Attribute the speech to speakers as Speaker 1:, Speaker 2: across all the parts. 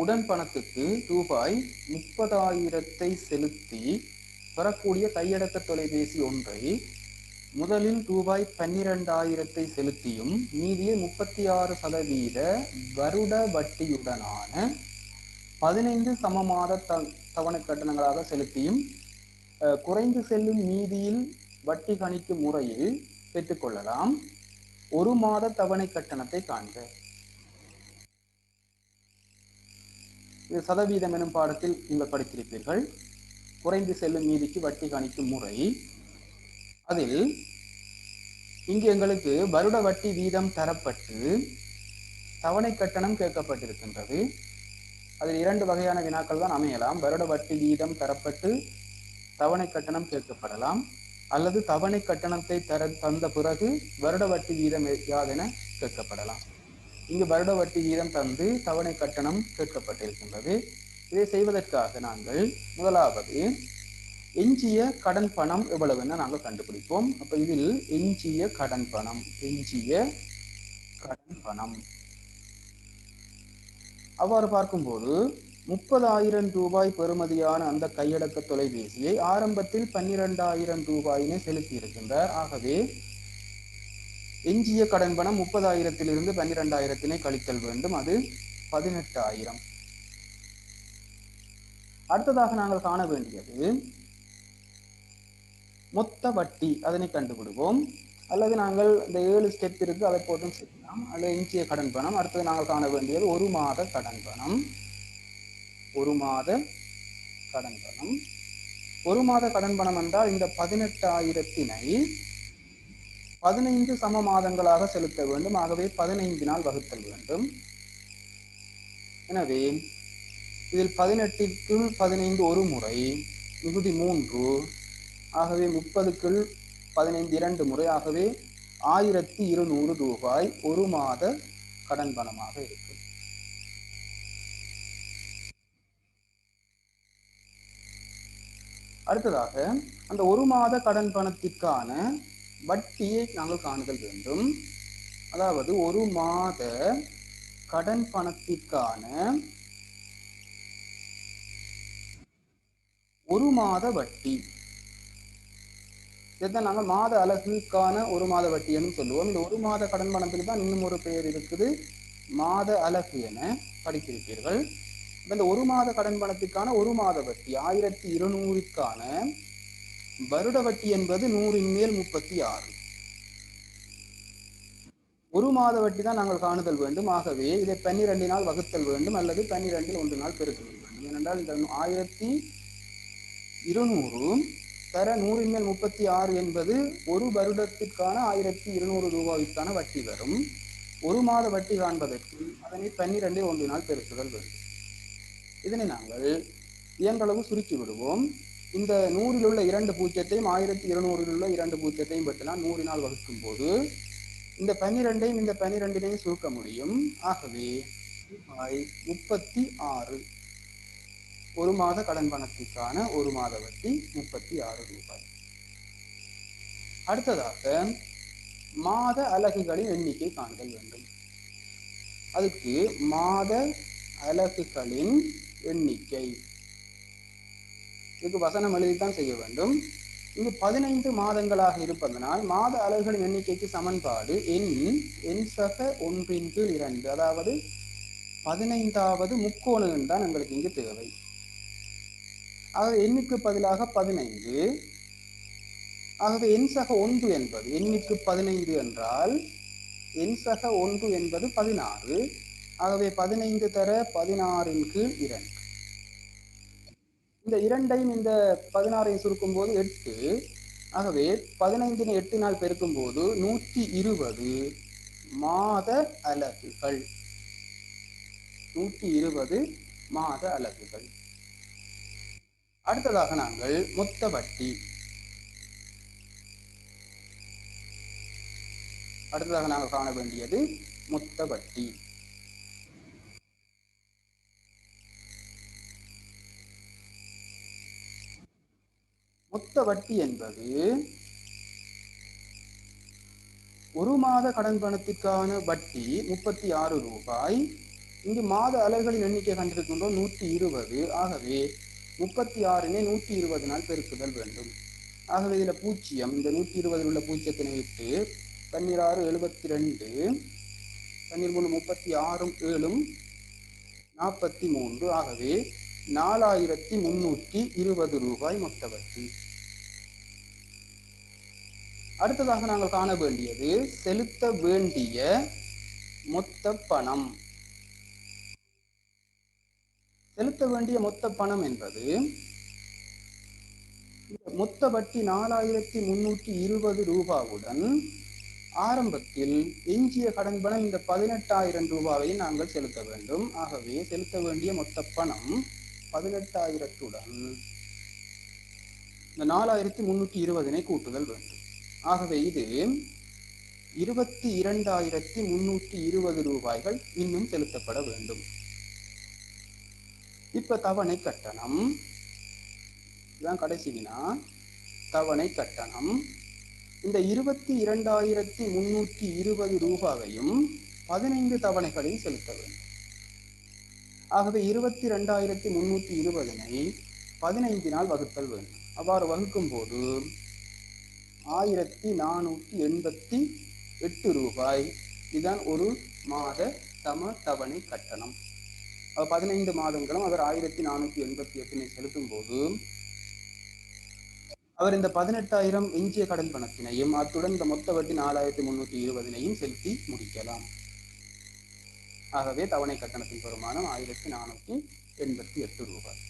Speaker 1: உடன் பணத்துக்கு ரூபாய் 30,000 செலுத்தி பெறக்கூடிய கையடக்க தொலைபேசி ஒன்றை முதலில் ரூபாய் 12,000 செலுத்தியும் மீதியை 36% வருட வட்டியுடனான 15 சமமாத தவணை கட்டணங்களாக செலுத்தியும் குறைந்து செல்லும் மீதியில் வட்டி கணிக்கும் முறையில் பெற்றுக்கொள்ளலாம். ஒரு மாத தவணை கட்டணத்தை காண்க. இது சதவீதம் எனும் பாடத்தில் நீங்கள் படித்திருப்பீர்கள். குறைந்து செல்லும் மீதிக்கு வட்டி கணிக்கும் முறை. அதில் இங்கு எங்களுக்கு வருட வட்டி வீதம் தரப்பட்டு தவணை கட்டணம் கேட்கப்பட்டிருக்கின்றது. அதில் 2 வகையான வினாக்கள் தான் அமையலாம். வருட வட்டி வீதம் தரப்பட்டு தவணை கட்டணம் கேட்கப்படலாம், அல்லது தவணை கட்டணத்தை தந்த பிறகு வருட வட்டி வீதம் யாதென கேட்கப்படலாம். இங்கு வருட வட்டி வீதம் தந்து தவணை கட்டணம் கேட்கப்பட்டிருக்கின்றது. இதை செய்வதற்காக நாங்கள் முதலாவது எஞ்சிய கடன் பணம் எவ்வளவு என நாங்கள் கண்டுபிடிப்போம். அப்ப இதில் எஞ்சிய கடன் பணம் அவ்வாறு பார்க்கும்போது 30,000 ரூபாய் பெறுமதியான அந்த கையடக்க தொலைபேசியை ஆரம்பத்தில் 12,000 ரூபாயினை செலுத்தி இருக்கின்றார். ஆகவே எஞ்சிய கடன் பணம் 30,000 12,000 கழித்தல் வேண்டும். அது 18,000. அடுத்ததாக நாங்கள் காண வேண்டியது மொத்த வட்டி. அதனை கண்டுபிடிப்போம். அல்லது நாங்கள் இந்த 7 ஸ்டெப் இருக்கு, அதை போட்டும் செய்யலாம். அல்லது எஞ்சிய கடன் பணம். அடுத்தது நாங்கள் காண வேண்டியது ஒரு மாத கடன் பணம். ஒரு மாத கடன் பணம் என்றால் இந்த 18,000-னை 15 சம மாதங்களாக செலுத்த வேண்டும். ஆகவே 15 வகுத்தல் வேண்டும். எனவே இதில் 18க்குள் 15 ஒரு முறை, மிகுதி 3, ஆகவே 30க்குள் 15 2 முறை, ஆகவே 1,200 ரூபாய் ஒரு மாத கடன் பணமாக இருக்கும். அடுத்ததாக அந்த ஒரு மாத கடன் பணத்திற்கான வட்டியை நாங்கள் காணுதல் வேண்டும். அதாவது ஒரு மாத கடன் பணத்திற்கான ஒரு மாத வட்டி, இதைத்தான் நாங்கள் மாத அலகுக்கான ஒரு மாத வட்டி என்று சொல்லுவோம். இந்த ஒரு மாத கடன் பணத்துக்கு தான் இன்னும் ஒரு பெயர் இருக்குது, மாத அலகு என படித்திருப்பீர்கள். இந்த ஒரு மாத கடன் பணத்திற்கான ஒரு மாத வட்டி 1,200க்கான வருட வட்டி என்பது 100ன் மேல் 36. ஒரு மாத வட்டி தான் நாங்கள் காணுதல் வேண்டும். ஆகவே இதை 12 வகுத்தல் வேண்டும், அல்லது 12 1 பெருக்கல் வேண்டும். ஏனென்றால் இந்த 1,200 தர 100ன் மேல் 36 என்பது ஒரு வருடத்திற்கான 1,200 ரூபாய்க்கான வட்டி வரும். ஒரு மாத வட்டி காண்பதற்கு அதனை 12 1 பெருக்குதல் வேண்டும். இதனை நாங்கள் இயன்றளவு சுருக்கி விடுவோம். இந்த 100ல் உள்ள 2 பூஜ்ஜியத்தையும் 1,200ல் உள்ள 2 பூஜ்ஜியத்தையும் வெட்டலாம். 100 வகுக்கும் போது இந்த 12ஐயும் இந்த 12ஐயும் சுருக்க முடியும். ஆகவே ரூபாய் 36. ஒரு மாத கடன் பணத்திற்கான ஒரு மாத வட்டி 36 ரூபாய். அடுத்ததாக மாத அலகுகளின் எண்ணிக்கை காண்தல் வேண்டும். அதுக்கு மாத அலகுகளின் எண்ணிக்கை, இதுக்கு வசனம் எழுதித்தான் செய்ய வேண்டும். இங்கு 15 மாதங்களாக இருப்பதனால் மாத அலகுகளின் எண்ணிக்கைக்கு சமன்பாடு எண் சக 1/2, அதாவது 15வது முக்கோணம் தான் எங்களுக்கு இங்கு தேவை. ஆகவே எண்ணுக்கு பதிலாக 15, ஆகவே எண் சக 1 என்பது எண்ணுக்கு 15 என்றால் எண் சக 1 என்பது 16. ஆகவே 15 தர 16ன் கீழ் 2. இந்த 2ஐயும் இந்த 16ஐயும் சுருக்கும் போது 8. ஆகவே 15 8 பெருக்கும் போது 120 மாத அலகுகள். 120 மாத அலகுகள். அடுத்ததாக நாங்கள் மொத்த வட்டி. அடுத்ததாக நாங்கள் காண வேண்டியது மொத்த வட்டி. மொத்த வட்டி என்பது ஒரு மாத கடன் பணத்திற்கான வட்டி 36 ரூபாய். இங்கு மாத அலகுகளின் எண்ணிக்கை கண்டிருக்கின்றோம் 120. ஆகவே 36னை 120 பெருக்குதல் வேண்டும். ஆகவே இதுல பூஜ்ஜியம், இந்த 120 உள்ள பூஜ்ஜியத்தினை விட்டு 16 72, 13 36 7 43. ஆகவே 4320 ரூபாய் மொத்த வட்டி. அடுத்ததாக நாங்கள் காண வேண்டியது செலுத்த வேண்டிய மொத்த பணம். செலுத்த வேண்டிய மொத்த பணம் என்பது மொத்த வட்டி 4320 ரூபாவுடன் ஆரம்பத்தில் எஞ்சிய கடன் பணம் இந்த 18,000 ரூபாவை நாங்கள் செலுத்த வேண்டும். ஆகவே செலுத்த வேண்டிய மொத்த பணம் 18,000-உடன் இந்த 4320 கூட்டுதல் வேண்டும். ஆகவே இது 22,320 ரூபாய்கள் இன்னும் செலுத்தப்பட வேண்டும். இப்ப தவணை கட்டணம் இதுதான் கடைசி வினா. தவணை கட்டணம் இந்த 22,320 ரூபாவையும் 15 தவணைகளில் செலுத்த வேண்டும். ஆகவே 22,320 15 வகுத்தல் வேண்டும். அவ்வாறு வகுக்கும் போது 1,488 ரூபாய் இதுதான் ஒரு மாத தவணை கட்டணம். 15 மாதங்களும் அவர் 1,488 செலுத்தும் போது அவர் இந்த 18,000 எஞ்சிய கடன் பணத்தினையும் அத்துடன் இந்த மொத்த வட்டி 4,320 செலுத்தி முடிக்கலாம். ஆகவே தவணை கட்டணத்தின் பெறுமானம் 1,488 ரூபாய்.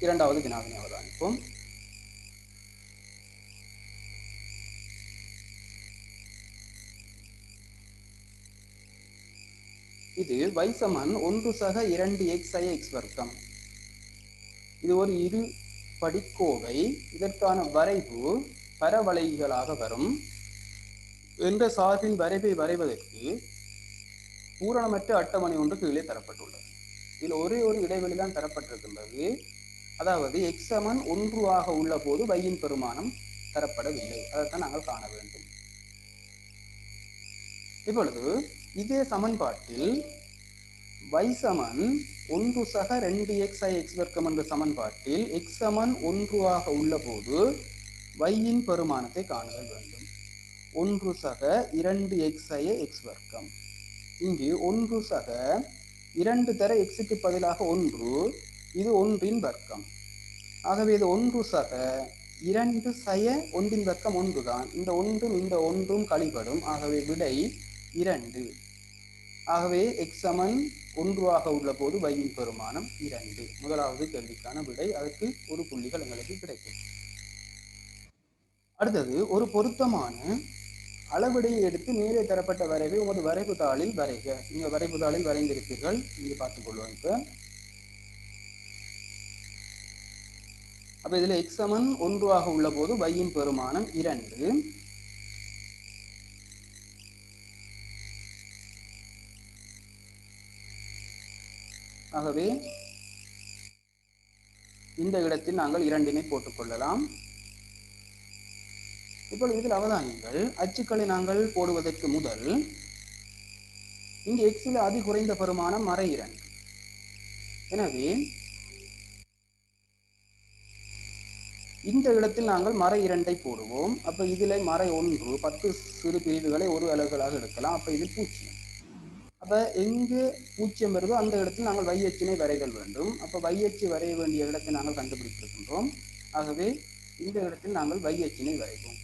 Speaker 1: இரண்டாவது வினாவினை அவதானிப்போம். இது y= 1 - 2x வர்க்கம். இது ஒரு இரு படிக்கோவை. இதற்கான வரைவு பரவளைகளாக வரும் என்ற சார்பின் வரைவை வரைவதற்கு பூரணமற்ற அட்டவணை ஒன்று கீழே தரப்பட்டுள்ளது. இதில் ஒரே ஒரு இடைவெளி தான் தரப்பட்டிருக்கின்றது. அதாவது x = 1 உள்ள போது y-யின் பெறுமானம் தரப்படவில்லை. அதைத்தான் நாங்கள் காண வேண்டும். இப்பொழுது இதே சமன்பாட்டில் y = 1 - 2x வர்க்கம் என்ற சமன்பாட்டில் x = 1 உள்ள போது y-யின் பெறுமானத்தை காணுதல் வேண்டும். 1 - 2x வர்க்கம். இங்கு 1 - 2 தர x-க்கு பதிலாக 1, இது 1-இன் வர்க்கம். ஆகவே இது 1 - 2 1-இன் வர்க்கம் 1 தான். இந்த 1 இந்த 1 கழிபடும். ஆகவே விடை 2. ஆகவே x = 1 உள்ள போது y-யின் பெறுமானம் 2. முதலாவது கேள்விக்கான விடை. அதற்கு ஒரு புள்ளிகள் எங்களுக்கு கிடைக்கும். அடுத்தது ஒரு பொருத்தமான அளவிடையை எடுத்து மேலே தரப்பட்ட வரைவை உமது வரைவு தாளில் வரைக. நீங்க வரைவு தாளில் வரைந்திருப்பீர்கள். இங்கே பார்த்துக் கொள்வோம். அப்ப இதுல x = 1 உள்ள போது y-யின் பெறுமானம் 2. ஆகவே இந்த இடத்தில் நாங்கள் 2-னை போட்டுக் கொள்ளலாம். இப்பொழுது இதில் அவதானியங்கள் அச்சுக்களை நாங்கள் போடுவதற்கு முதல் இங்கு x-ல் அதி குறைந்த பெறுமானம் -2. எனவே இந்த இடத்தில் நாங்கள் -2 போடுவோம். அப்ப இதில் -1 10 சிறு பிரிவுகளை ஒரு அலகுகளாக எடுக்கலாம். அப்ப இது 0. அப்ப எங்கு 0 வருதோ அந்த இடத்தில் நாங்கள் y அச்சினை வரைதல் வேண்டும். அப்ப y அச்சு வரைய வேண்டிய இடத்தை நாங்கள் கண்டுபிடித்திருக்கின்றோம். ஆகவே இந்த இடத்தில் நாங்கள் y அச்சினை வரைவோம்.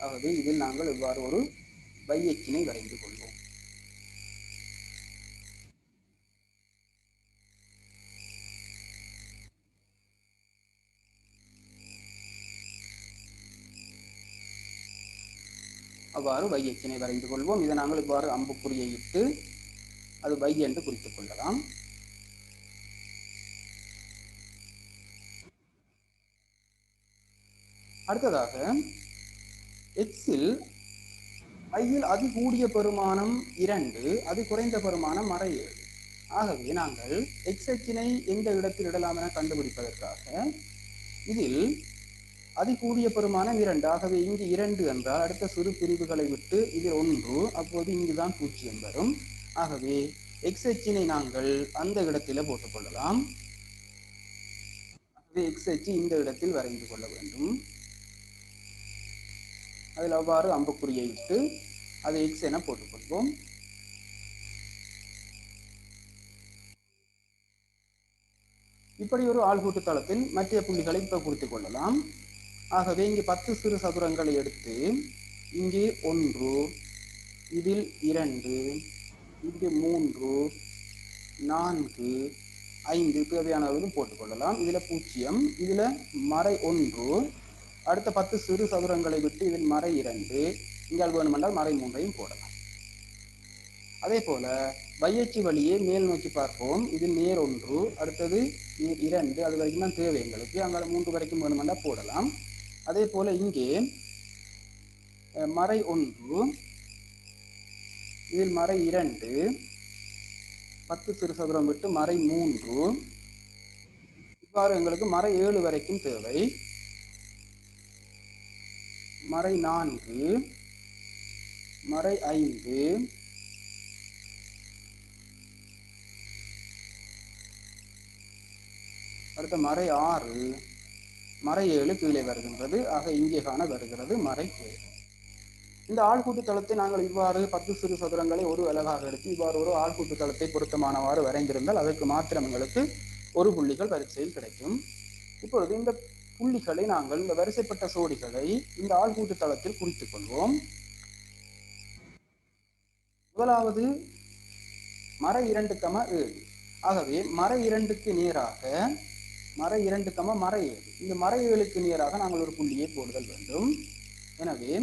Speaker 1: ஆகவே இதில் நாங்கள் இவ்வாறு ஒரு y அச்சினை வரைந்து கொள்வோம். அவ்வாறு y அச்சினை வரைந்து கொள்வோம். இதை நாங்கள் இவ்வாறு அம்புக்குறியை இட்டு அது y என்று குறித்துக் கொள்ளலாம். அடுத்ததாக x-ல் y-ல் அதி கூடிய பெறுமானம் 2, அதி குறைந்த பெறுமானம் -7. ஆகவே நாங்கள் x அச்சினை எந்த இடத்தில் இடலாம் என கண்டுபிடிப்பதற்காக இதில் அதிகூடிய பெருமானம் 2. ஆகவே இங்கு 2 என்றால் அடுத்த சிறு பிரிவுகளை விட்டு இதில் 1, அப்போது இங்குதான் 0 வரும். ஆகவே எக்ஸ் அச்சினை நாங்கள் அந்த இடத்தில போட்டுக்கொள்ளலாம். ஆகவே எக்ஸ் அச்சு இந்த இடத்தில் வரைந்து கொள்ள வேண்டும். அதில் அவ்வாறு அம்புக்குறியை இட்டு அதை எக்ஸ் என போட்டுக்கொள்வோம். இப்படி ஒரு ஆள்கூட்டு தளத்தில் மற்ற புள்ளிகளை இப்ப குறித்துக் கொள்ளலாம். ஆகவே இங்கு 10 சிறு சதுரங்களை எடுத்து இங்கே 1, இதில் 2, இங்கு 3, 4, 5 தேவையான அளவு போட்டுக்கொள்ளலாம். இதுல 0, இதுல மறை 1, அடுத்த 10 சிறு சதுரங்களை விட்டு இதில் மறை 2, இங்கால் வேணுமென்றால் மறை 3ஐயும் போடலாம். அதே போல வையச்சி வழியே மேல் நோக்கி பார்ப்போம். இதில் நேர் 1, அடுத்தது நேர் 2, அது வரைக்கும் தான் தேவை எங்களுக்கு. அங்கால 3 வரைக்கும் வேணுமென்றால் போடலாம். அதே போல இங்கே மறை 1, இதில் மறை 2, 10 சிறு சதுரம் விட்டு மறை 3, இவ்வாறு எங்களுக்கு மறை 7 வரைக்கும் தேவை. மறை 4, மறை 5, அடுத்த மறை 6, மறை 7 கீழே வருகின்றது. ஆக இங்கே காண வருகிறது மறை 7. இந்த ஆள்கூட்டு தளத்தை நாங்கள் இவ்வாறு 10 சிறு சதுரங்களை ஒரு அலகாக எடுத்து இவ்வாறு ஒரு ஆள்கூட்டு தளத்தை பொருத்தமானவாறு வரைந்திருந்தால் அதற்கு மாத்திரம் எங்களுக்கு ஒரு புள்ளிகள் பரீட்சையில் கிடைக்கும். இப்பொழுது இந்த புள்ளிகளை நாங்கள் இந்த வரிசைப்பட்ட சோடிகளை இந்த ஆள்கூட்டு தளத்தில் குறித்துக் கொள்வோம். முதலாவது மறை 2, 7. ஆகவே மறை 2க்கு நேராக மறை 2, மறை 7. இந்த மறை 7க்கு நேராக நாங்கள் ஒரு புள்ளியை போடுதல் வேண்டும். எனவே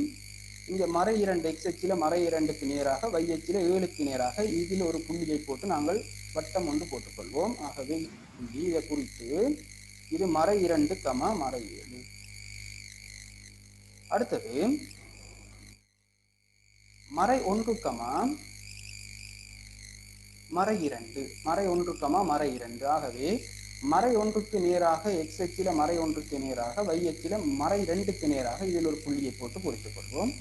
Speaker 1: இங்க மறை 2 எக்ஸ் அச்சில மறை 2க்கு நேராக y அச்சில 7க்கு நேராக இதில் ஒரு புள்ளியை போட்டு நாங்கள் வட்டம் ஒன்று போட்டுக்கொள்வோம். ஆகவே புள்ளி இதை குறித்து இது மறை 2, மறை 7. அடுத்தது மறை 1, மறை 2, மறை 1, மறை 2. ஆகவே மறை 1க்கு நேராக எக்ஸ் அச்சில மறை 1க்கு நேராக y அச்சில மறை 2க்கு நேராக இதில் ஒரு புள்ளியை போட்டு குறித்துக் கொள்வோம்.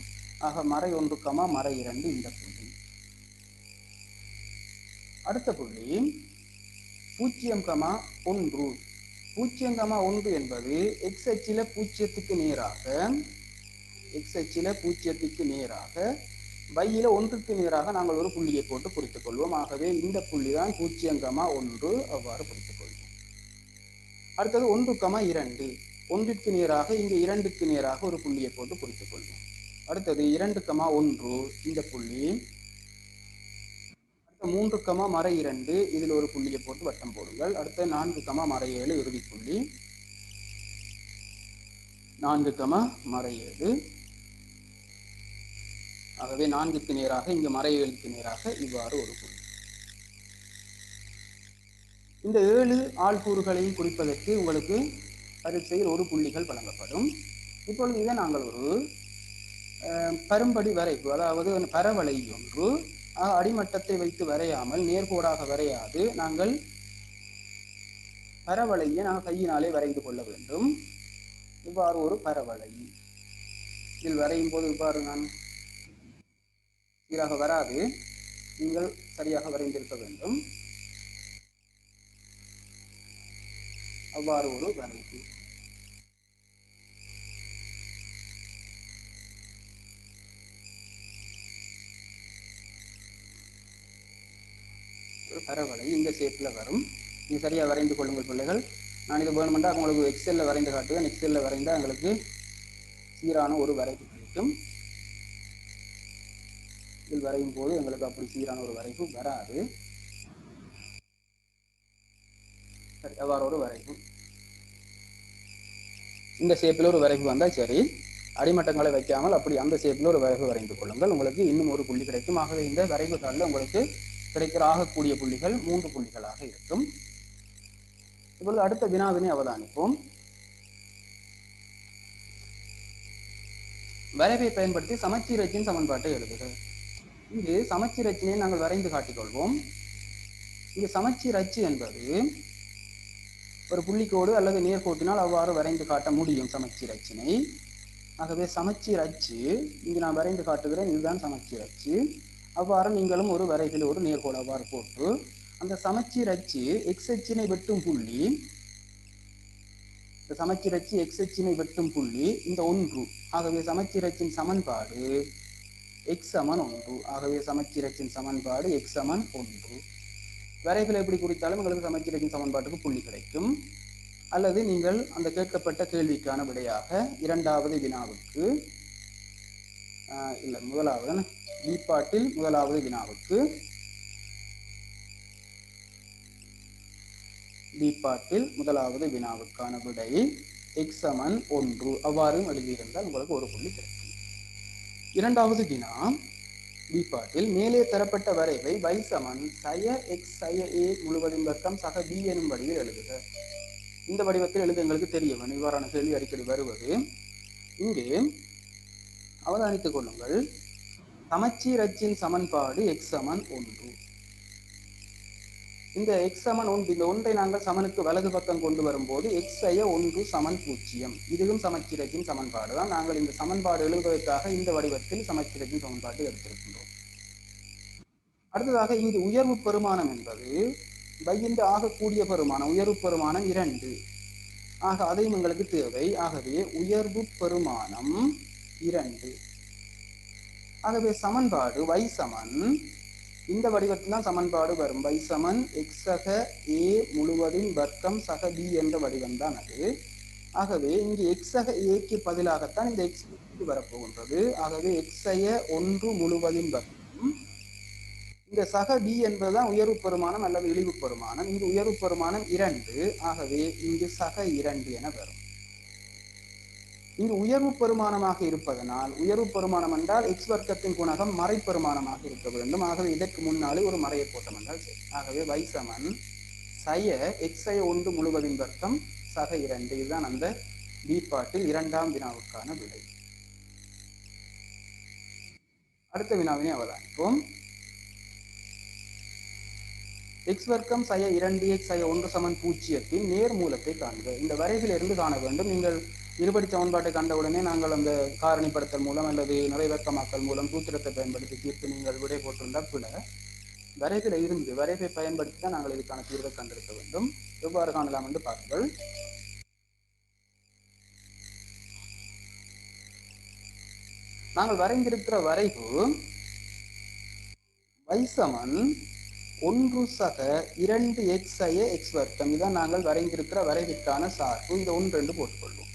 Speaker 1: ஆக மறை 1, மறை 2 இந்த புள்ளி. அடுத்த புள்ளி 0, 1. 0, 1 என்பது எக்ஸ் அச்சில 0க்கு நேராக வையில 1க்கு நேராக நாங்கள் ஒரு புள்ளியை போட்டு குறித்துக் கொள்வோம். ஆகவே இந்த புள்ளி தான் 0, 1 அவ்வாறு குறித்துக் கொள்வோம். அடுத்தது 1, 2. 1க்கு நேராக இங்கே 2க்கு நேராக ஒரு புள்ளியை போட்டு குறித்துக் கொள்வோம். அடுத்தது 2, 1 இந்த புள்ளி. அடுத்த 3, மறை 2 இதில் ஒரு புள்ளியை போட்டு வட்டம் போடுங்கள். அடுத்த 4, மறை 7 இறுதி புள்ளி. 4, மறை 7. ஆகவே 4க்கு நேராக இங்கு மறை 7க்கு நேராக இவ்வாறு ஒரு புள்ளி. இந்த 7 ஆள்கூறுகளையும் குறிப்பதற்கு உங்களுக்கு பரீட்சையில் ஒரு புள்ளிகள் வழங்கப்படும். இப்பொழுது இதை நாங்கள் ஒரு பரும்படி வரைப்பு, அதாவது பரவளை ஒன்று அடிமட்டத்தை வைத்து வரையாமல் நேர்கோடாக வரையாது நாங்கள் பரவளையை நாங்கள் கையினாலே வரைந்து கொள்ள வேண்டும். இவ்வாறு ஒரு பரவளை இதில் வரையும் போது இவ்வாறு நான் சீராக வராது, நீங்கள் சரியாக வரைந்திருக்க வேண்டும். அவ்வாறு ஒரு வரைப்பு. ஒரு பரவளை இந்த ஷேப்பில் வரும். நீங்கள் சரியாக வரைந்து கொள்ளுங்கள் பிள்ளைகள். நான் இது வேணுமென்றால் உங்களுக்கு எக்ஸெல்ல வரைந்து காட்டுவேன். எக்ஸெல்ல வரைந்தால் எங்களுக்கு சீரான ஒரு வரைப்பு கிடைக்கும். இதில் வரையும் போது எங்களுக்கு அப்படி சீரான ஒரு வரைப்பு வராது. சரி, அவ்வாறு ஒரு வரைப்பு இந்த ஷேப்பில் ஒரு வரைப்பு வந்தால் சரி. அடிமட்டங்களை வைக்காமல் அப்படி அந்த ஷேப்பில் ஒரு வரைப்பு வரைந்து கொள்ளுங்கள். உங்களுக்கு இன்னும் ஒரு புள்ளி கிடைக்கும். ஆகவே இந்த வரைவு தாளில் உங்களுக்கு கிடைக்கிற ஆகக்கூடிய புள்ளிகள் 3 புள்ளிகளாக இருக்கும். இப்பொழுது அடுத்த வினாவினை அவதானிப்போம். வரைவை பயன்படுத்தி சமச்சீர் அச்சின் சமன்பாட்டை எழுதுக. இங்கு சமச்சீர் அச்சினை நாங்கள் வரைந்து காட்டிக்கொள்வோம். இங்கு சமச்சீர் அச்சு என்பது ஒரு புள்ளிக்கோடு அல்லது நேர்கோட்டினால் அவ்வாறு வரைந்து காட்ட முடியும் சமச்சீர் அச்சினை. ஆகவே சமச்சீர் அச்சு இங்கு நான் வரைந்து காட்டுகிறேன், இதுதான் சமச்சீர் அச்சு. அவ்வாறு நீங்களும் ஒரு வரைவில் ஒரு நேர்கோடு அவ்வாறு போட்டு அந்த சமச்சீர் அச்சு எக்ஸ் அச்சினை வெட்டும் புள்ளி, இந்த சமச்சீர் அச்சு எக்ஸ் அச்சினை வெட்டும் புள்ளி இந்த 1. ஆகவே சமச்சீர் அச்சின் சமன்பாடு எக்ஸ் சமன் 1. ஆகவே சமச்சீர் அச்சின் சமன்பாடு எக்ஸ் சமன் 1. வரைவில் எப்படி குறித்தாலும் உங்களுக்கு சமச்சீர் அச்சின் சமன்பாட்டுக்கு புள்ளி கிடைக்கும். அல்லது நீங்கள் அந்த கேட்கப்பட்ட கேள்விக்கான விடையாக இரண்டாவது வினாவுக்கு இல்லை முதலாவது பீப்பாட்டில் முதலாவது வினாவுக்கு பீப்பாட்டில் முதலாவது வினாவுக்கான விடை எக்ஸ் சமன் 1 அவ்வாறு எழுதியிருந்தால் உங்களுக்கு ஒரு புள்ளி கிடைக்கும். இரண்டாவது வினா பீப்பாட்டில் மேலே தரப்பட்ட வரைவை y சமன் சய எக்ஸ் சய a முழுவதின் வர்க்கம் சக b எனும் வடிவில் எழுதுக. இந்த வடிவத்தில் எழுத எங்களுக்கு தெரிய வேண்டும். இவ்வாறான கேள்வி அடிக்கடி வருவது. இங்கே அவதானித்துக் கொள்ளுங்கள். சமச்சீர் அச்சின் சமன்பாடு எக்ஸ் சமன் 1. இந்த எக்ஸ் சமன் 1, இந்த ஒன்றை நாங்கள் சமனுக்கு வலது பக்கம் கொண்டு வரும்போது எக்ஸ் சய 1 சமன் 0. இதுவும் சமச்சீர் அச்சின் சமன்பாடு தான். நாங்கள் இந்த சமன்பாடு எழுதுவதற்காக இந்த வடிவத்தில் சமச்சீர் அச்சின் சமன்பாடு எடுத்திருக்கின்றோம். அடுத்ததாக இங்கு உயர்வு பெருமானம் என்பது வையின் ஆகக்கூடிய பெருமானம், உயர்வு பெருமானம் 2. ஆக அதையும் எங்களுக்கு தேவை. ஆகவே உயர்வு பெருமானம் 2. ஆகவே சமன்பாடு y சமன் இந்த வடிவத்தில் தான் சமன்பாடு வரும். y சமன் எக்ஸ் சக a முழுவதின் வர்க்கம் சக b என்ற வடிவம் தான் அது. ஆகவே இங்கு எக்ஸ் சக ஏக்கு பதிலாகத்தான் இந்த எக்ஸ் வரப்போகின்றது. ஆகவே எக்ஸ் சய 1 முழுவதின் வர்க்கம், இந்த சக b என்பதுதான் உயர்வு பெருமானம் அல்லது இழிவு பெருமானம். இங்கு உயர்வு பெருமானம் 2. ஆகவே இங்கு சக 2 என வரும். இங்கு உயர்வு பெருமானமாக இருப்பதனால், உயர்வு பெருமானம் என்றால் எக்ஸ் வர்க்கத்தின் குணகம் மறை பெருமானமாக இருக்க வேண்டும். ஆகவே இதற்கு முன்னாலே ஒரு மறையை போட்டோம் என்றால் சரி. ஆகவே y சமன் சய எக்ஸ் சய 1 முழுவதின் வர்க்கம் சக 2. இதுதான் அந்த பீப்பாட்டில் இரண்டாம் வினாவுக்கான விடை. அடுத்த வினாவினை அவதானிப்போம். எக்ஸ் வர்க்கம் சய 2x சய 1 சமன் 0 நேர் மூலத்தை காண்க. இந்த வரைவில் இருந்து காண வேண்டும். நீங்கள் இருபடி சமன்பாட்டை கண்டவுடனே நாங்கள் அந்த காரணிப்படுத்தல் மூலம் அல்லது நிறைவேற்றமாக்கல் மூலம் சூத்திரத்தை பயன்படுத்தி தீர்த்து நீங்கள் விடை போட்டிருந்தால் பிழை. வரைவில் இருந்து வரைவை பயன்படுத்தி தான் நாங்கள் இதுக்கான தீர்வை கண்டெடுக்க வேண்டும். எவ்வாறு காணலாம் என்று பாருங்கள். நாங்கள் வரைந்திருக்கிற வரைவு y சமன் 1 சக 2x சய x வர்க்கம். இதான் நாங்கள் வரைந்திருக்கிற வரைவிற்கான சார்பு. இதை 1 2 போட்டுக்கொள்வோம்.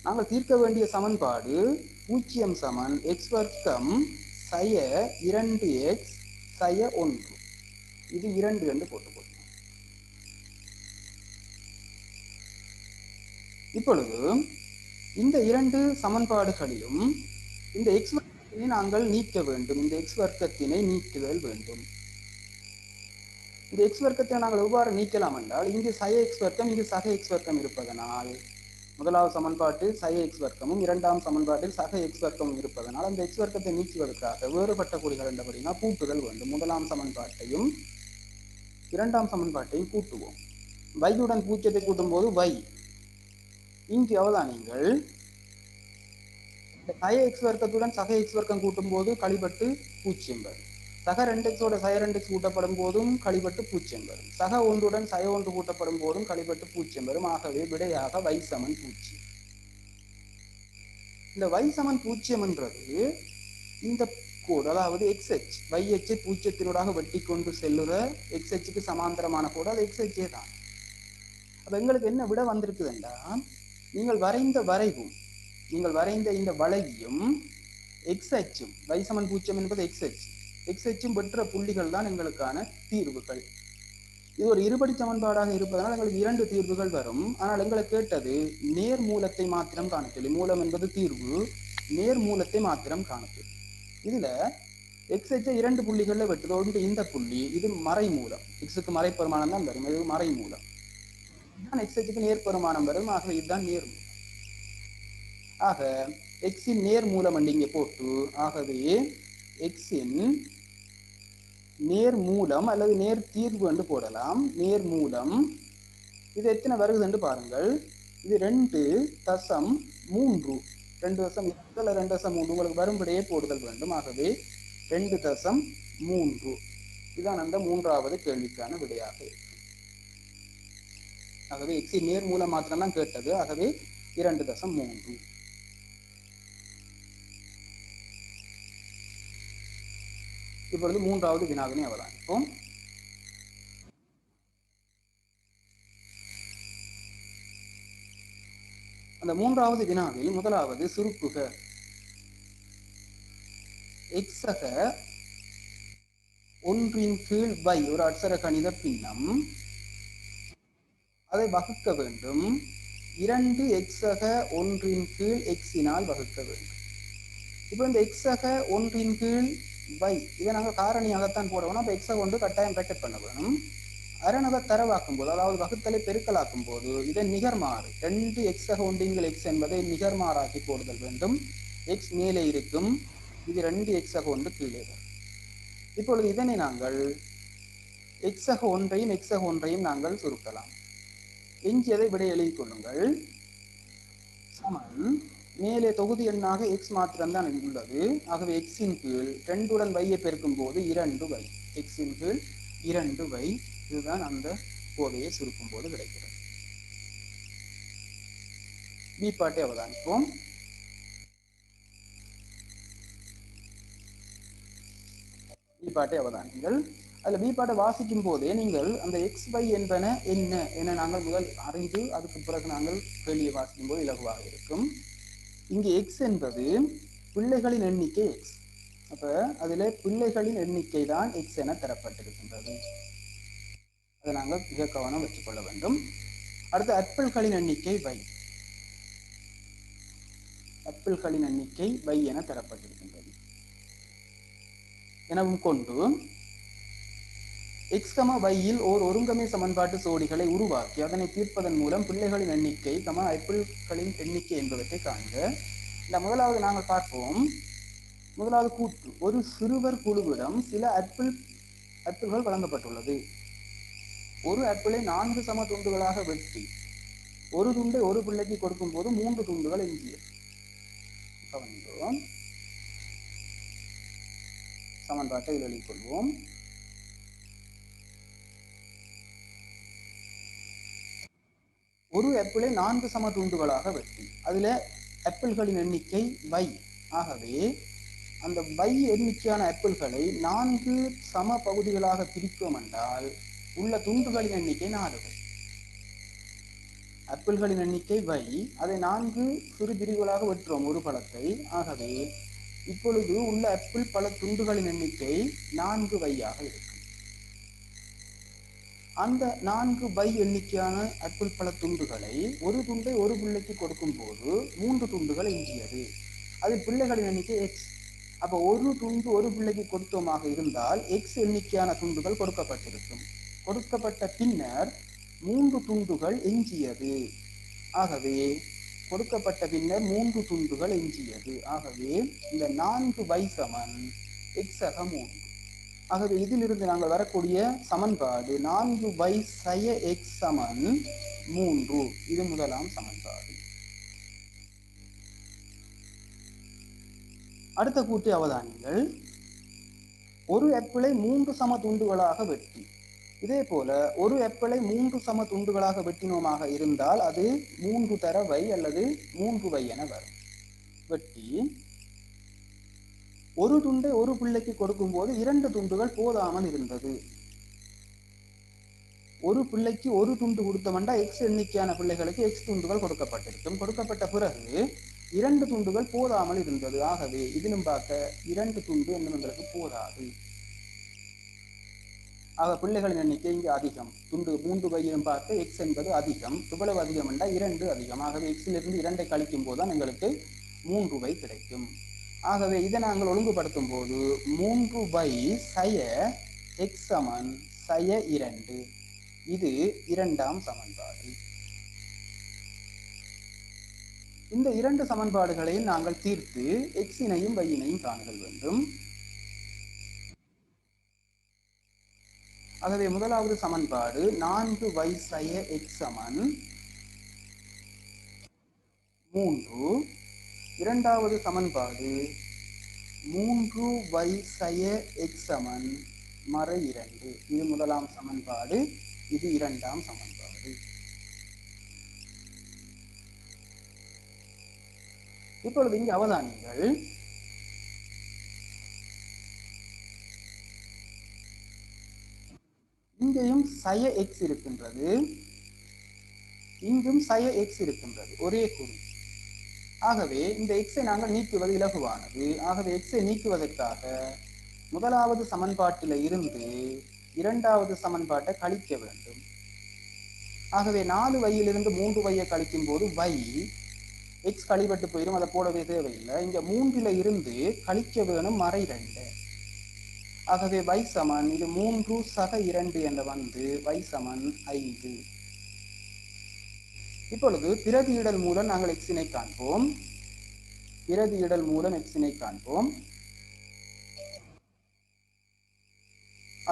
Speaker 1: நாங்கள் தீர்க்க வேண்டிய சமன்பாடு 0 சமன் எக்ஸ் வர்க்கம் சய 2x சய 1. இது 2 என்று போட்டுக்கொள்வோம். இப்பொழுது இந்த இரண்டு சமன்பாடுகளிலும் இந்த எக்ஸ் வர்க்கத்தினை நாங்கள் நீக்க வேண்டும். இந்த எக்ஸ் வர்க்கத்தினை நீக்குதல் வேண்டும். இந்த எக்ஸ் வர்க்கத்தை நாங்கள் எவ்வாறு நீக்கலாம் என்றால், இங்கு சய எக்ஸ் வர்க்கம், இங்கு சக எக்ஸ் வர்க்கம் இருப்பதனால் முதலாவது சமன்பாட்டில் சய எக்ஸ் வர்க்கமும் இரண்டாம் சமன்பாட்டில் சக எக்ஸ் வர்க்கமும் இருப்பதனால் அந்த எக்ஸ் வர்க்கத்தை நீக்குவதற்காக வேறுபட்ட குறிகள் என்றபடினா கூட்டுதல் வேண்டும். முதலாம் சமன்பாட்டையும் இரண்டாம் சமன்பாட்டையும் கூட்டுவோம். வையுடன் 0 கூட்டும் போது y. இங்கு அவதானிங்கள், சய எக்ஸ் வர்க்கத்துடன் சக எக்ஸ் வர்க்கம் கூட்டும் போது கழிபட்டு 0 வரும். சக 2x சய 2x கூட்டப்படும் போதும் கழிபட்டு 0 வரும். சக 1 சய 1 கூட்டப்படும் போதும் கழிபட்டு 0 வரும். ஆகவே விடையாக y சமன் 0. இந்த y சமன் 0 என்றது இந்த கோடு, அதாவது எக்ஸ் எச் y எச்சை 0 வெட்டி கொண்டு செல்லுற எக்ஸ் எச்சுக்கு சமாந்தரமான கோடு, அது எக்ஸ் எச்சே தான். அப்ப எங்களுக்கு என்ன விட வந்திருக்குதுண்டா, நீங்கள் வரைந்த வரைவும், நீங்கள் வரைந்த இந்த வளைவியும் எக்ஸ் எச்சும் y சமன் 0 என்பது எக்ஸ் எச், எக்ஸ் எச்சும் பெற்ற புள்ளிகள் தான் எங்களுக்கான தீர்வுகள். இது ஒரு இருபடி சமன்பாடாக இருப்பதனால் எங்களுக்கு 2 தீர்வுகள் வரும். ஆனால் எங்களை கேட்டது நேர் மூலத்தை மாத்திரம் காணவில்லை. மூலம் என்பது தீர்வு, நேர் மூலத்தை மாத்திரம் காணவில்லை. இதுல எக்ஸ் எச்சை 2 புள்ளிகள்ல வெட்டுது. ஒன்று இந்த புள்ளி, இது மறை மூலம், எக்ஸுக்கு மறை பெருமானம் தான் வரும், இது மறை மூலம். இதுதான் எக்ஸ் எச்சுக்கு நேர் பெருமானம் வரும். ஆகவே இதுதான் நேர் மூலம். ஆக எக்ஸின் நேர் மூலம் இங்கே போட்டு, ஆகவே எக்ஸின் நேர் மூலம் அல்லது நேர் தீர்வு என்று போடலாம். நேர் மூலம் இது எத்தனை வருகுது என்று பாருங்கள். இது 2.3, 2.2 2.3 உங்களுக்கு வரும்படியே போடுதல் வேண்டும். ஆகவே 2.3 இதுதான் அந்த மூன்றாவது கேள்விக்கான விடையாக இருக்கும். ஆகவே எக்ஸி நேர் மூலம் மாத்திரம் தான் கேட்டது. ஆகவே 2.3. இப்பொழுது மூன்றாவது வினாவினை அவதானிப்போம். அந்த மூன்றாவது வினாவில் முதலாவது சுருக்குக எக்ஸக ஒன்றின் கீழ் பை ஒரு அட்சர கணித பின்னம் அதை வகுக்க வேண்டும். 2 எக்ஸக ஒன்றின் கீழ் எக்ஸினால் வகுக்க வேண்டும். இப்போ இந்த எக்ஸக ஒன்றின் கீழ் பை இதை நாங்கள் காரணியாகத்தான் போடணும். அப்போ எக்ஸக ஒன்று கட்டாயம் பிராக்கெட் பண்ண வேணும். அரணக தரவாக்கும் போது அதாவது வகுத்தலை பெருக்கலாக்கும் போது இதை நிகர்மாறு 2 எக்ஸக ஒன்றின் எக்ஸ் என்பதை நிகர்மாறாக்கி போடுதல் வேண்டும். எக்ஸ் மேலே இருக்கும், இது 2 எக்ஸக ஒன்று கீழே வரும். இப்பொழுது இதனை நாங்கள் எக்ஸக ஒன்றையும் எக்ஸக ஒன்றையும் நாங்கள் சுருக்கலாம். எஞ்சியதை விட எழுதிக் கொள்ளுங்கள். சமன் மேலே தொகுதி எண்ணாக எக்ஸ் மாத்திரம்தான் உள்ளது. ஆகவே எக்ஸின் கீழ் 2 வையை பெருக்கும் போது 2y, எக்ஸின் கீழ் 2y, இதுதான் அந்த கோவையை சுருக்கும் போது கிடைக்கிறது. பி பாட்டை அவதானிப்போம். பி பாட்டை அவதானிங்கள். அதில் பி பாட்டை வாசிக்கும் போதே நீங்கள் அந்த எக்ஸ் பை என்பன என்ன என நாங்கள் முதல் அறிந்து அதுக்கு பிறகு நாங்கள் கேள்வியை வாசிக்கும் போது இலகுவாக இருக்கும். இங்கே எக்ஸ் என்பது பிள்ளைகளின் எண்ணிக்கை எக்ஸ். அப்ப அதுல பிள்ளைகளின் எண்ணிக்கை தான் எக்ஸ் என தரப்பட்டிருக்கின்றது. அதை நாங்கள் மிக கவனம் வச்சுக்கொள்ள வேண்டும். அடுத்து ஆப்பிள்களின் எண்ணிக்கை y, ஆப்பிள்களின் எண்ணிக்கை y என தரப்பட்டிருக்கின்றது. எனவும் கொண்டு x, y-ல் ஓர் ஒருங்கமை சமன்பாட்டு சோடிகளை உருவாக்கி அதனை தீர்ப்பதன் மூலம் பிள்ளைகளின் எண்ணிக்கை, ஆப்பிள்களின் எண்ணிக்கை என்பவற்றை காண்க. இந்த முதலாவது நாங்கள் பார்ப்போம். முதலாவது கூற்று, ஒரு சிறுவர் குழுவிடம் சில ஆப்பிள்கள் வழங்கப்பட்டுள்ளது. ஒரு ஆப்பிளை 4 சம துண்டுகளாக வெட்டி ஒரு துண்டை ஒரு பிள்ளைக்கு கொடுக்கும் போது 3 துண்டுகள் எஞ்சியது. கவனிக்கிறோம். சமன்பாட்டை எழுதிக் கொள்வோம். ஒரு ஆப்பிளை 4 சம துண்டுகளாக வெட்டி அதுல ஆப்பிள்களின் எண்ணிக்கை y. ஆகவே அந்த y எண்ணிக்கையான ஆப்பிள்களை 4 சம பகுதிகளாக பிரித்தோம் என்றால் உள்ள துண்டுகளின் எண்ணிக்கை 4. ஆப்பிள்களின் எண்ணிக்கை y, அதை 4 சிறு பிரிவுகளாக வெட்டுறோம் ஒரு பழத்தை. ஆகவே இப்பொழுது உள்ள ஆப்பிள் பழ துண்டுகளின் எண்ணிக்கை 4y ஆக இருக்கும். அந்த 4y எண்ணிக்கையான ஆப்பிள் பழ துண்டுகளை ஒரு துண்டை ஒரு பிள்ளைக்கு கொடுக்கும் போது 3 துண்டுகள் எஞ்சியது. அது பிள்ளைகளின் எண்ணிக்கை x. அப்ப ஒரு துண்டு ஒரு பிள்ளைக்கு கொடுத்தோமாக இருந்தால் x எண்ணிக்கையான துண்டுகள் கொடுக்கப்பட்டிருக்கும். கொடுக்கப்பட்ட பின்னர் 3 துண்டுகள் எஞ்சியது. ஆகவே கொடுக்கப்பட்ட பின்னர் 3 துண்டுகள் எஞ்சியது. ஆகவே இந்த 4y சமன் x-ஆக 3. ஆகவே இதிலிருந்து நாங்கள் வரக்கூடிய சமன்பாடு 4y சய x சமன் 3. இது முதலாம் சமன்பாடு. அடுத்த கூற்றை அவதானிங்கள். ஒரு ஆப்பிளை 3 சம துண்டுகளாக வெட்டி, இதே போல ஒரு ஆப்பிளை 3 சம துண்டுகளாக வெட்டினோமாக இருந்தால் அது 3 தர y அல்லது 3y என வரும். வெட்டி ஒரு துண்டை ஒரு பிள்ளைக்கு கொடுக்கும் போது 2 துண்டுகள் போதாமல் இருந்தது. ஒரு பிள்ளைக்கு ஒரு துண்டு கொடுத்தோம்னா x எண்ணிக்கையான பிள்ளைகளுக்கு x துண்டுகள் கொடுக்கப்பட்டிருக்கும். கொடுக்கப்பட்ட பிறகு 2 துண்டுகள் போதாமல் இருந்தது. ஆகவே இதிலும் பார்க்க 2 துண்டு எங்களுக்கு போதாது. ஆக பிள்ளைகளின் எண்ணிக்கை இங்கு அதிகம். துண்டு 3y பார்க்க x என்பது அதிகம். இவ்வளவு அதிகம் என்றால் 2 அதிகம். ஆகவே x-லிருந்து 2ஐ கழிக்கும் போதுதான் எங்களுக்கு 3y கிடைக்கும். ஆகவே இதை நாங்கள் ஒழுங்குபடுத்தும் போது 3y சய x சமன் சய 2. இது இரண்டாம் சமன்பாடு. இந்த 2 சமன்பாடுகளையும் நாங்கள் தீர்த்து x-னையும் y-னையும் காணுதல் வேண்டும். ஆகவே முதலாவது சமன்பாடு 4y சய x சமன் 3. இரண்டாவது சமன்பாடு 3y சய x சமன் மறை 2. இது முதலாம் சமன்பாடு, இது இரண்டாம் சமன்பாடு. இப்பொழுது இங்கு அவதானிங்கள், இங்கேயும் சய x இருக்கின்றது, இங்கும் சய x இருக்கின்றது, ஒரே குறி. ஆகவே இந்த எக்ஸை நாங்கள் நீக்குவது இலகுவானது. ஆகவே எக்ஸை நீக்குவதற்காக முதலாவது சமன்பாட்டில் இருந்து இரண்டாவது சமன்பாட்டை கழிக்க வேண்டும். ஆகவே 4yயிலிருந்து 3y கழிக்கும் போது y எக்ஸ் கழிபட்டு போயிடும், அதை போடவே தேவையில்லை. இங்க 3ல இருந்து கழிக்க வேணும் மறை 2. ஆகவே y சமன் இது 3 சக 2 என்ற வந்து y சமன் 5. இப்பொழுது பிரதியிடல் மூலம் நாங்கள் எக்ஸினை காண்போம். பிரதியிடல் மூலம் எக்ஸினை காண்போம்.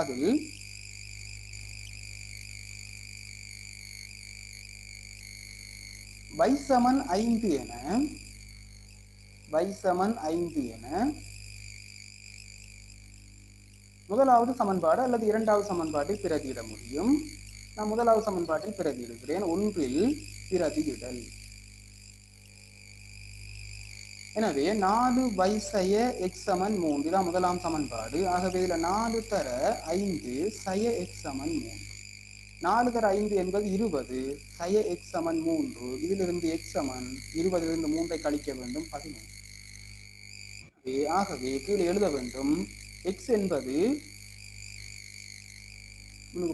Speaker 1: அதில் y சமன் 5 என முதலாவது சமன்பாடு அல்லது இரண்டாவது சமன்பாட்டை பிரதியிட முடியும். நான் முதலாவது சமன்பாட்டில் பிரதியிடுகிறேன். 1ல் பிரதியிடல். எனவே 4y சய x சமன் 3 இதான் முதலாம் சமன்பாடு. ஆகவே இதில் 4 தர 5 சய x சமன் 3. 4 தர 5 என்பது 20 சய x சமன் 3. இதிலிருந்து x சமன் 20லிருந்து 3ஐ கழிக்க வேண்டும் 13. ஆகவே கீழே எழுத வேண்டும், x என்பது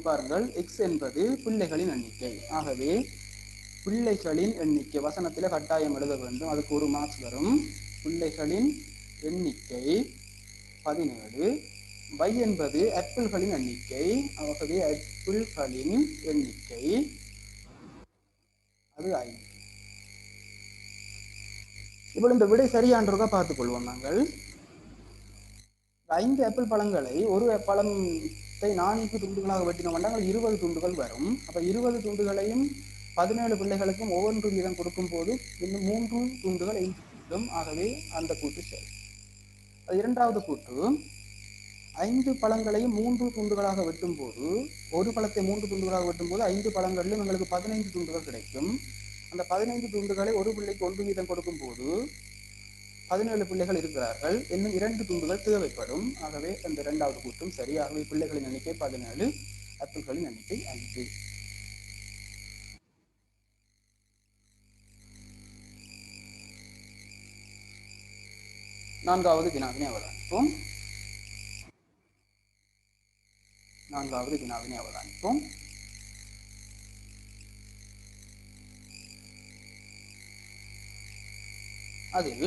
Speaker 1: பாருங்கள், x என்பது பிள்ளைகளின் எண்ணிக்கை. ஆகவே பிள்ளைகளின் எண்ணிக்கை வசனத்தில் கட்டாயம் எழுத வேண்டும், அதுக்கு ஒரு மார்க்ஸ் வரும். பிள்ளைகளின் எண்ணிக்கை 17. y என்பது ஆப்பிள்களின் எண்ணிக்கை. ஆகவே ஆப்பிள்களின் எண்ணிக்கை அது 5. இப்போ இந்த விடை சரியான்றதை பார்த்துக் கொள்வோம். நாங்கள் 5 ஆப்பிள் பழங்களை ஒரு பழத்தை 4 துண்டுகளாக வெட்டினோம் என்றால் 20 துண்டுகள் வரும். அப்ப 20 துண்டுகளையும் 17 பிள்ளைகளுக்கும் ஒவ்வொன்று வீதம் கொடுக்கும் போது இன்னும் 3 துண்டுகள் எஞ்சிவிடும். ஆகவே அந்த கூட்டு சரி. அது இரண்டாவது கூட்டு, 5 பழங்களையும் 3 துண்டுகளாக வெட்டும் போது, ஒரு பழத்தை 3 துண்டுகளாக வெட்டும் போது 5 பழங்களிலும் எங்களுக்கு 15 துண்டுகள் கிடைக்கும். அந்த 15 துண்டுகளை ஒரு பிள்ளைக்கு 1 வீதம் கொடுக்கும் போது 17 பிள்ளைகள் இருக்கிறார்கள், இன்னும் 2 துண்டுகள் தேவைப்படும். ஆகவே அந்த இரண்டாவது கூட்டும் சரி. ஆகவே பிள்ளைகளின் எண்ணிக்கை 17, ஆப்பிள்களின் எண்ணிக்கை 5. நான்காவது வினாவினை அவதானிப்போம். அதில்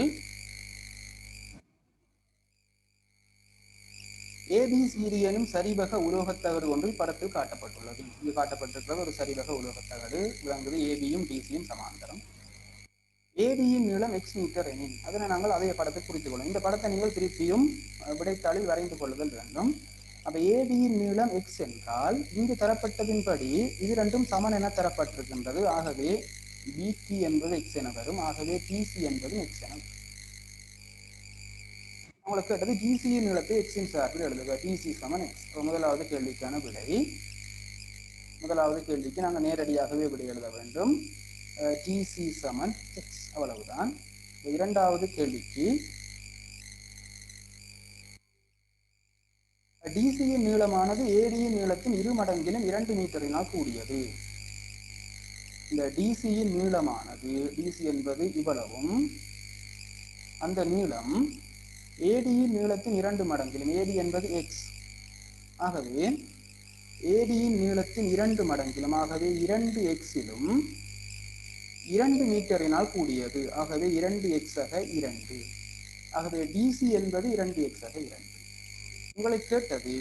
Speaker 1: ஏபிசிடி எனும் சரிவக உலோகத்தகடு ஒன்றில் படத்தில் காட்டப்பட்டுள்ளது. இங்கு காட்டப்பட்டிருக்கிறது ஒரு சரிவக உலோகத்தகடு. விளங்குது ஏபியும் டிசியும் சமாந்தரம். ஏடியின் நீளம் x மீட்டர் எனின், அதனை நாங்கள் அதே படத்தை குறித்துக் கொள்ளும். இந்த படத்தை நீங்கள் திருப்பியும் விடைத்தாளில் வரைந்து கொள்ளுதல் வேண்டும். அப்ப ஏடியின் நீளம் x என்றால் இங்கு தரப்பட்டதின்படி இது ரெண்டும் சமன் என தரப்பட்டிருக்கின்றது. ஆகவே பிடி என்பது x என வரும். ஆகவே டிசி என்பது x என வரும். உங்களுக்கு கேட்டது டிசியின் நீளத்தை எக்ஸின் சார்பில் எழுதுக. டிசி சமன் x. முதலாவது கேள்விக்கான விடை. முதலாவது கேள்விக்கு நாங்கள் நேரடியாகவே விடை எழுத வேண்டும். டிசி சமன் x, அவ்வளவுதான். இரண்டாவது கேள்விக்கு டிசியின் நீளமானது ஏடியின் நீளத்தின் 2 மடங்கிலும் 2 மீட்டரினால் கூடியது. இந்த டிசியின் நீளமானது, டிசி என்பது இவ்வளவும், அந்த நீளம் ஏடியின் நீளத்தின் 2 மடங்கிலும், ஏடி என்பது x. ஆகவே ஏடியின் நீளத்தின் 2 மடங்கிலும், ஆகவே 2x-இலும் 2 மீட்டரினால் கூடியது. ஆகவே 2x ஆக 2. ஆகவே டிசி என்பது 2x ஆக 2. உங்களை கேட்டது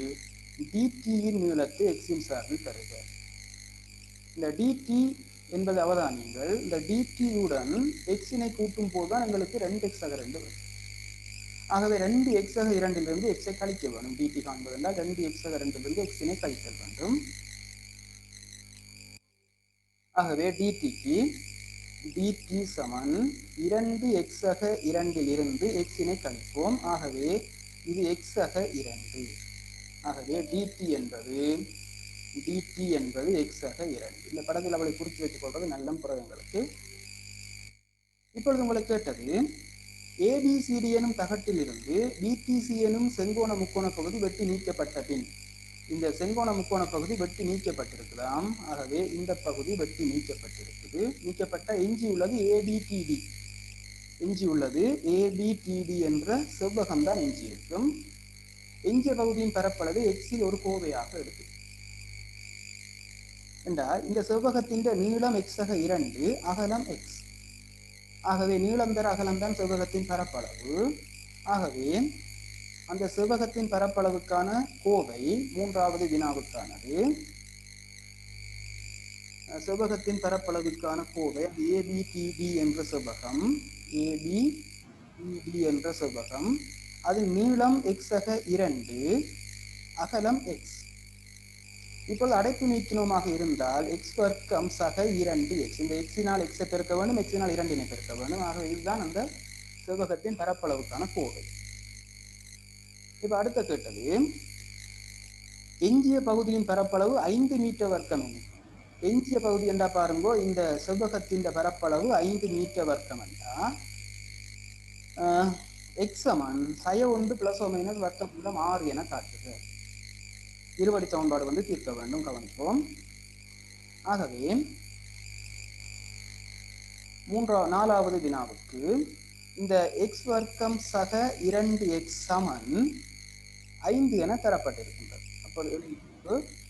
Speaker 1: டிடியின் நீளத்தை எக்ஸின் சார்பில் தருக. இந்த டிடி என்பது அவதானியங்கள், இந்த டிடியுடன் எக்ஸினை கூட்டும் போதுதான் எங்களுக்கு 2x ஆக 2 வரும். ஆகவே 2x-2 எக்ஸை கழிக்க வேண்டும். dt காண்பதென்றால் 2x-2 எக்ஸினை கழித்தல் வேண்டும். ஆகவே dtக்கு dt சமன் 2x-2 எக்ஸினை கழிப்போம். ஆகவே இது x-2. ஆகவே dt என்பது x-2. இந்த படத்தில் அவளை குறித்து வைத்துக் கொள்வது நல்ல புறங்களுக்கு. இப்பொழுது உங்களுக்கு கேட்டது ABCD எனும் தகட்டில் இருந்து BTC எனும் செங்கோண முக்கோண பகுதி வெட்டி நீக்கப்பட்ட பின் இந்த செங்கோண முக்கோண பகுதி வெட்டி நீக்கப்பட்டிருக்கலாம். ஆகவே இந்த பகுதி வெட்டி நீக்கப்பட்டிருக்குது. நீக்கப்பட்ட எஞ்சி உள்ளது ABTD என்ற செவ்வகம் தான் எஞ்சி இருக்கும். எஞ்சிய பகுதியின் பரப்பளவு எக்ஸில் ஒரு கோவையாக எடுத்து என்றால் இந்த செவ்வகத்தின் நீளம் x-2 அகலம் x. ஆகவே நீளம் தர அகலம் தான் செவ்வகத்தின் பரப்பளவு. ஆகவே அந்த செவ்வகத்தின் பரப்பளவுக்கான கோவை மூன்றாவது வினாவுக்கானது. செவ்வகத்தின் பரப்பளவுக்கான கோவை ABTD என்ற செவ்வகம் அது நீளம் x-2 அகலம் x. இப்போது அடைப்பு நீக்கினோமாக இருந்தால் x வர்க்கம் சக 2x. இந்த x-னால் x-ஐ பெருக்க வேண்டும், x-னால் 2-னை பெருக்க வேண்டும். ஆகவே இதுதான் அந்த செவ்வகத்தின் பரப்பளவுக்கான கோவை. இப்ப அடுத்த கேட்டது எஞ்சிய பகுதியின் பரப்பளவு 5 மீட்டர் வர்க்கம். எஞ்சிய பகுதி என்றா பாருங்கோ, இந்த செவ்வகத்தின் பரப்பளவு 5 மீட்டர் வர்க்கம் என்றா x சமன் sin1 ± வர்க்கம் மூலம் 6 என காட்டுக. இருபடி சமன்பாடு தீர்க்க வேண்டும், கவனிப்போம். ஆகவே நாலாவது வினாவுக்கு இந்த x வர்க்கம் சக 2x சமன் 5 என தரப்பட்டிருக்கின்றது. அப்போது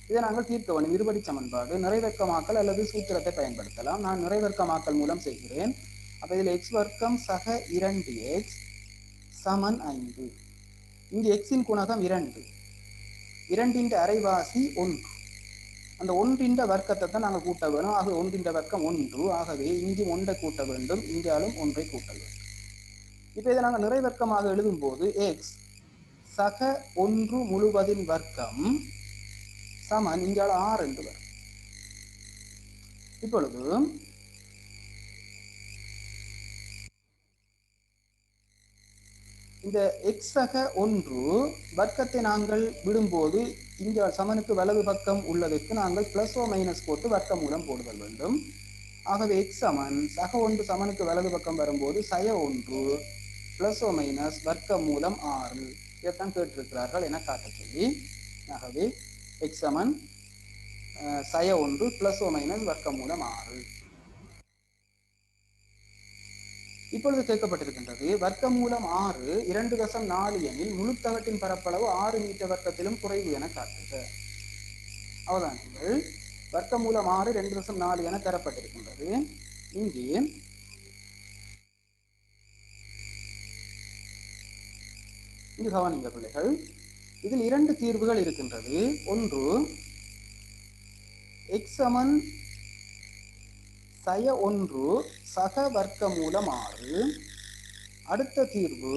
Speaker 1: இதை நாங்கள் தீர்க்க வேண்டும். இருபடி சமன்பாடு நிறைவர்க்கமாக்கல் அல்லது சூத்திரத்தை பயன்படுத்தலாம். நான் நிறைவர்க்கமாக்கல் மூலம் செய்கிறேன். அப்ப இதில் x வர்க்கம் சக 2x சமன் 5. இங்கு x-இன் குணகம் 2, 2-ன் அரைவாசி 1. அந்த 1-ன் வர்க்கத்தை தான் நாங்கள் கூட்ட வேணும். ஆகவே 1-ன் வர்க்கம் 1. ஆகவே இங்கு 1 கூட்ட வேண்டும், இங்காலும் 1 கூட்ட வேண்டும். இப்ப இதை நாங்கள் நிறைவர்க்கமாக எழுதும் போது x சக 1 முழுவதின் வர்க்கம் சமன் இங்கால 6 என்று வரும். இப்பொழுது இந்த x சக 1 வர்க்கத்தை நாங்கள் விடும்போது இங்க சமனுக்கு வலது பக்கம் உள்ளதற்கு நாங்கள் பிளஸ் ஓ மைனஸ் போட்டு வர்க்க மூலம் போடுதல் வேண்டும். ஆகவே x சமன் சக 1 சமனுக்கு வலது பக்கம் வரும்போது சய 1 பிளஸ் ஓ மைனஸ் வர்க்க மூலம் 6 இதைத்தான் கேட்டிருக்கிறார்கள் என காட்ட சொல்லி. ஆகவே x சமன் சய 1 பிளஸ் ஓ மைனஸ் வர்க்க மூலம் 6. இப்பொழுது கேட்கப்பட்டிருக்கின்றது வர்க்க மூலம் 6 2.4 எனில் முழுத்தகட்டின் பரப்பளவு 6 மீட்டர் வர்க்கத்திலும் குறைவு என காட்டுக. அவதானியங்கள் வர்க்க மூலம் 6 2.4 என தரப்பட்டிருக்கின்றது. இங்கே கவனிங்க பிள்ளைகள், இதில் 2 தீர்வுகள் இருக்கின்றது. ஒன்று x சமன் சய 1 சக வர்க்க மூலம் 6. அடுத்த தீர்வு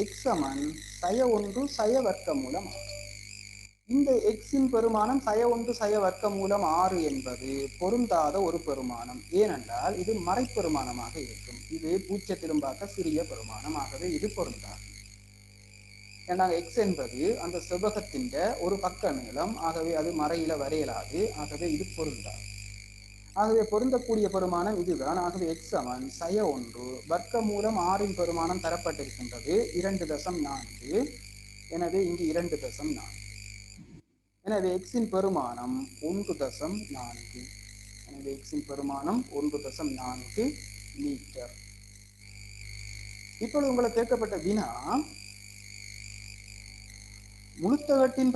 Speaker 1: x சமன் சய 1 சய வர்க்க மூலம் 6. இந்த x-இன் பெருமானம் சய 1 சய வர்க்க மூலம் 6 என்பது பொருந்தாத ஒரு பெருமானம். ஏனென்றால் இது மறைப்பெருமானமாக இருக்கும். இது பூஜ்ஜியத்திலும் பார்க்க சிறிய பெருமானம். ஆகவே இது பொருந்தாது. ஏன்னா x என்பது அந்த செவ்வகத்தின் ஒரு பக்க நீளம். ஆகவே அது மறையில வரையலாது. ஆகவே இது பொருந்தாது. ஆகவே பொருந்தக்கூடிய பெருமானம் இதுதான். ஆகவே x சமன் சய 1 வர்க்க மூலம் 6-இன் பெருமானம் தரப்பட்டிருக்கின்றது 2.4. எனவே இங்கு 2.4. எனவே x-இன் பெருமானம் 1.4. எனவே x-இன் பெருமானம் 1.4 மீட்டர். இப்பொழுது உங்களுக்கு கேட்கப்பட்ட வினா முழுத்தகட்டின்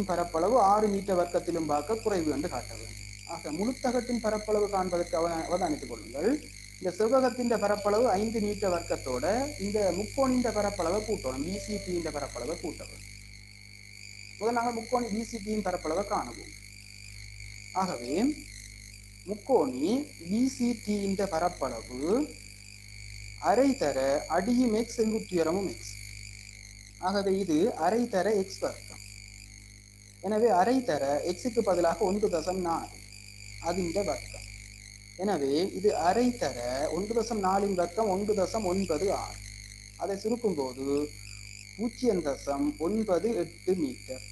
Speaker 1: பரப்பளவு 6 மீட்டர் வர்க்கத்திலும் பார்க்க குறைவு என்று காட்ட வேண்டும். ஆக முழுத்தகட்டின் பரப்பளவு காண்பதற்கு அவதானித்துக் கொள்ளுங்கள். இந்த செவ்வகத்தின் பரப்பளவு 5 மீட்டர் வர்க்கத்தோட இந்த முக்கோணின் பரப்பளவை கூட்டணும். BCT பரப்பளவை கூட்ட வேண்டும். முதல் நாங்கள் முக்கோணி BCT பரப்பளவை காணுவோம். ஆகவே முக்கோணி BCT பரப்பளவு அரை தர அடியும் எக்ஸ் செங்குத்துயரமும் எக்ஸ். ஆகவே இது அரை தர எக்ஸ் வர்க்கம். எனவே அரை தர எக்ஸுக்கு பதிலாக 1.4 அதின் வர்க்கம். எனவே இது அரை தர 1.4 வர்க்கம் 1.96. அதை சுருக்கும் போது 0.98 மீட்டர்.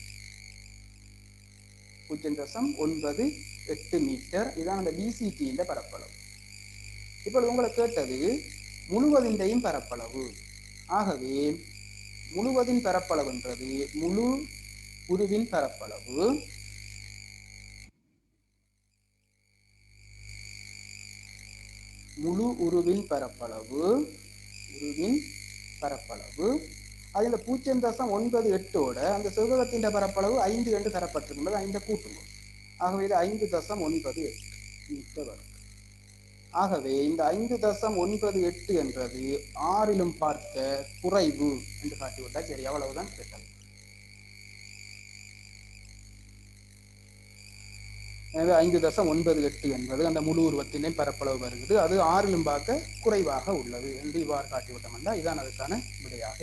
Speaker 1: 0.98 மீட்டர். இதான் அந்த பிசிடி பரப்பளவு. இப்பொழுது உங்களை கேட்டது முழுவதின் பரப்பளவு. ஆகவே முழுவதின் பரப்பளவு என்றது முழு உருவின் பரப்பளவு முழு உருவின் பரப்பளவு அதில் 0.98 அந்த செவ்வகத்தின் பரப்பளவு 5 என்று தரப்பட்டிருக்கிறது. 5 கூட்டுவோம். ஆகவே இது 5.98 மீட்டர் வரும். ஆகவே இந்த 5.98 என்றது 6லும் பார்க்க குறைவு என்று காட்டிவிட்டால் சரி, அவ்வளவுதான் கேட்டது. எனவே 5.98 என்பது அந்த முழு உருவத்தினை பரப்பளவு வருகிறது. அது 6லும் பார்க்க குறைவாக உள்ளது என்று இவ்வாறு காட்டிவிட்டோம் என்றால் இதான் அதுக்கான விடையாக.